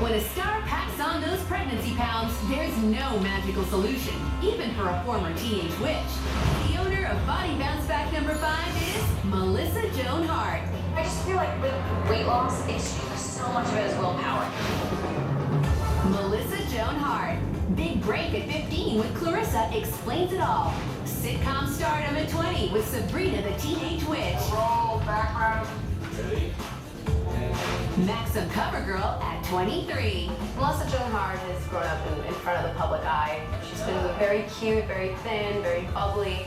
When a star packs on those pregnancy pounds, there's no magical solution, even for a former teenage witch. The owner of Body Bounce Back number 5 is Melissa Joan Hart. I just feel like with weight loss, so much of it is willpower. Melissa Joan Hart. Big break at 15 with Clarissa explains it all. Sitcom stardom at 20 with Sabrina the Teenage Witch. Roll, background. Ready? Maxim cover girl at 23. Melissa Joan Hart has grown up in front of the public eye. She's been very cute, very thin, very bubbly.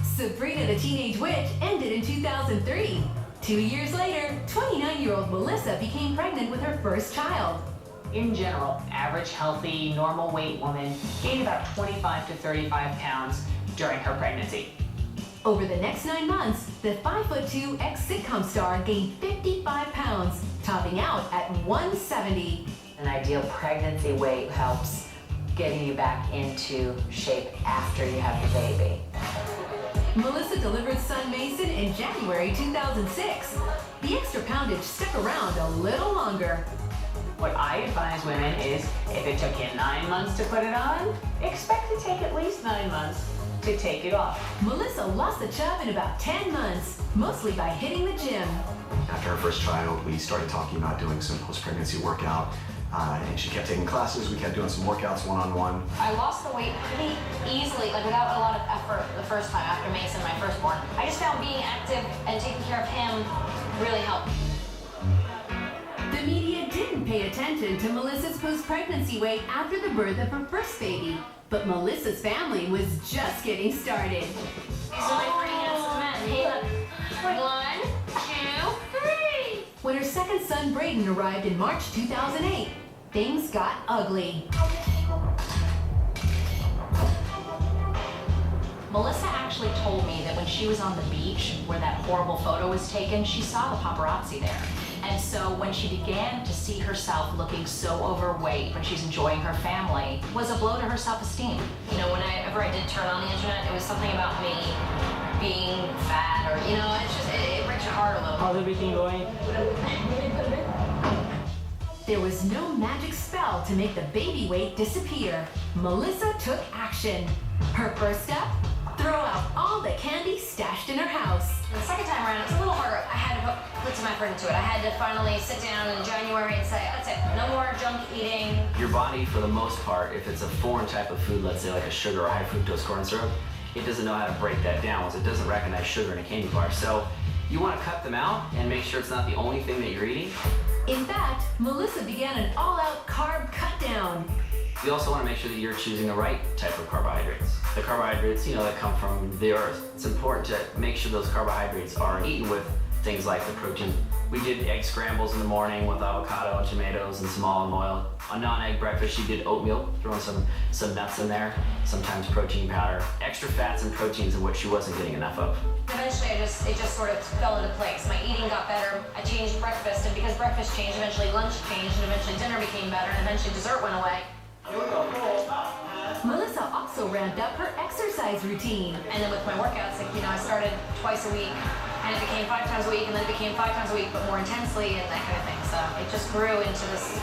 Sabrina the Teenage Witch ended in 2003. 2 years later, 29-year-old Melissa became pregnant with her first child. In general, average, healthy, normal weight woman gained about 25 to 35 pounds during her pregnancy. Over the next 9 months, the 5'2" ex-sitcom star gained 55 pounds, topping out at 170. An ideal pregnancy weight helps getting you back into shape after you have the baby. Melissa delivered son Mason in January 2006. The extra poundage stuck around a little longer. What I advise women is, if it took you 9 months to put it on, expect to take at least 9 months to take it off. Melissa lost the chub in about 10 months, mostly by hitting the gym. After her first child, we started talking about doing some post-pregnancy workout, and she kept taking classes. We kept doing some workouts one-on-one. I lost the weight pretty easily, like without a lot of effort the first time after Mason, my firstborn. I just found being active and taking care of him really helped. The media didn't pay attention to Melissa's post-pregnancy weight after the birth of her first baby, but Melissa's family was just getting started. These are my 3 handsome men. Hey, look. 1, 2, 3. When her second son Brayden arrived in March 2008, things got ugly. Melissa actually told me that when she was on the beach where that horrible photo was taken, she saw the paparazzi there. And so when she began to see herself looking so overweight when she's enjoying her family, was a blow to her self-esteem. You know, whenever I did turn on the internet, it was something about me being fat or, you know, it's just, it breaks your heart a little. How's everything going? There was no magic spell to make the baby weight disappear. Melissa took action. Her first step? Throw out all the candy stashed in her house. The second time around, it was a little harder. I had to put some effort into it. I had to finally sit down in January and say, that's it, no more junk eating. Your body, for the most part, if it's a foreign type of food, let's say like a sugar or high fructose corn syrup, it doesn't know how to break that down, so it doesn't recognize sugar in a candy bar. So you want to cut them out and make sure it's not the only thing that you're eating. In fact, Melissa began an all-out carb cut-down. You also want to make sure that you're choosing the right type of carbohydrates. The carbohydrates, that come from the earth. It's important to make sure those carbohydrates are eaten with things like the protein. We did egg scrambles in the morning with avocado and tomatoes and some olive oil. A non-egg breakfast, you did oatmeal, throwing some nuts in there, sometimes protein powder. Extra fats and proteins of which she wasn't getting enough of. Eventually, it just sort of fell into place. My eating got better. I changed breakfast, and because breakfast changed, eventually lunch changed, and eventually dinner became better, and eventually dessert went away. Melissa also ramped up her exercise routine. And then with my workouts, I started twice a week, and it became 5 times a week, and then it became 5 times a week, but more intensely, and that kind of thing. So it just grew into this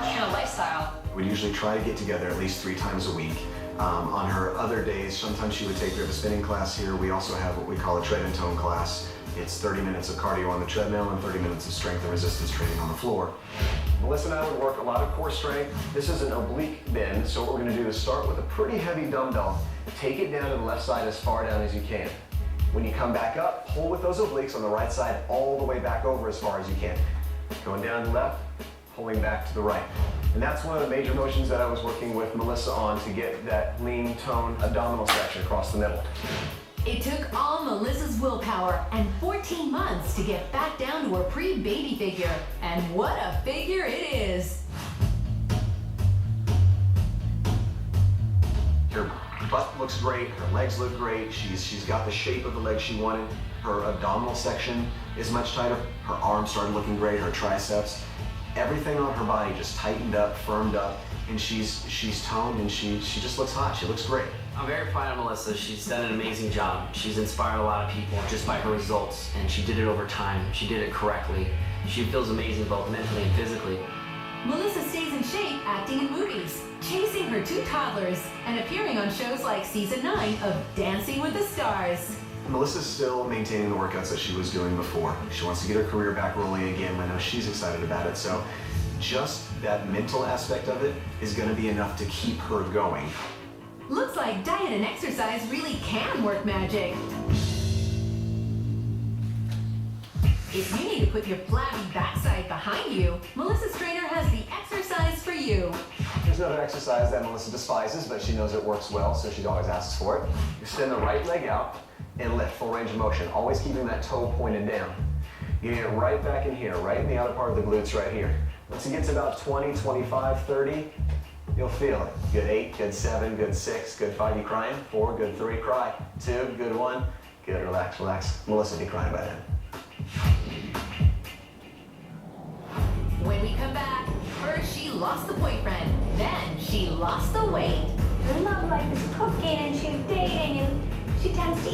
kind of lifestyle. We usually try to get together at least 3 times a week. On her other days, sometimes she would take me to a spinning class here. We also have what we call a tread and tone class. It's 30 minutes of cardio on the treadmill and 30 minutes of strength and resistance training on the floor. Melissa and I would work a lot of core strength. This is an oblique bend, so what we're going to do is start with a pretty heavy dumbbell. Take it down to the left side as far down as you can. When you come back up, pull with those obliques on the right side all the way back over as far as you can. Going down to the left, pulling back to the right. And that's one of the major motions that I was working with Melissa on to get that lean, toned abdominal section across the middle. It took all Melissa's willpower and 14 months to get back down to her pre-baby figure. And what a figure it is! Her butt looks great, her legs look great, she's got the shape of the legs she wanted. Her abdominal section is much tighter, her arms started looking great, her triceps. Everything on her body just tightened up, firmed up, and she's toned and she just looks hot, she looks great. I'm very proud of Melissa. She's done an amazing job. She's inspired a lot of people just by her results, and she did it over time. She did it correctly. She feels amazing both mentally and physically. Melissa stays in shape acting in movies, chasing her 2 toddlers, and appearing on shows like season 9 of Dancing with the Stars. Melissa's still maintaining the workouts that she was doing before. She wants to get her career back rolling again. I know she's excited about it. So just that mental aspect of it is going to be enough to keep her going. Looks like diet and exercise really can work magic. If you need to put your flabby backside behind you, Melissa's trainer has the exercise for you. There's another exercise that Melissa despises, but she knows it works well, so she always asks for it. You extend the right leg out and lift, full range of motion, always keeping that toe pointed down. You get it right back in here, right in the outer part of the glutes right here. Once you get to about 20, 25, 30, you'll feel it. Good 8, good 7, good 6, good 5, you crying? 4, good 3, cry. 2, good 1, good, relax, relax. Melissa be crying by then. When we come back, first she lost the boyfriend, then she lost the weight. Her love life is cooking and she's dating and she tends to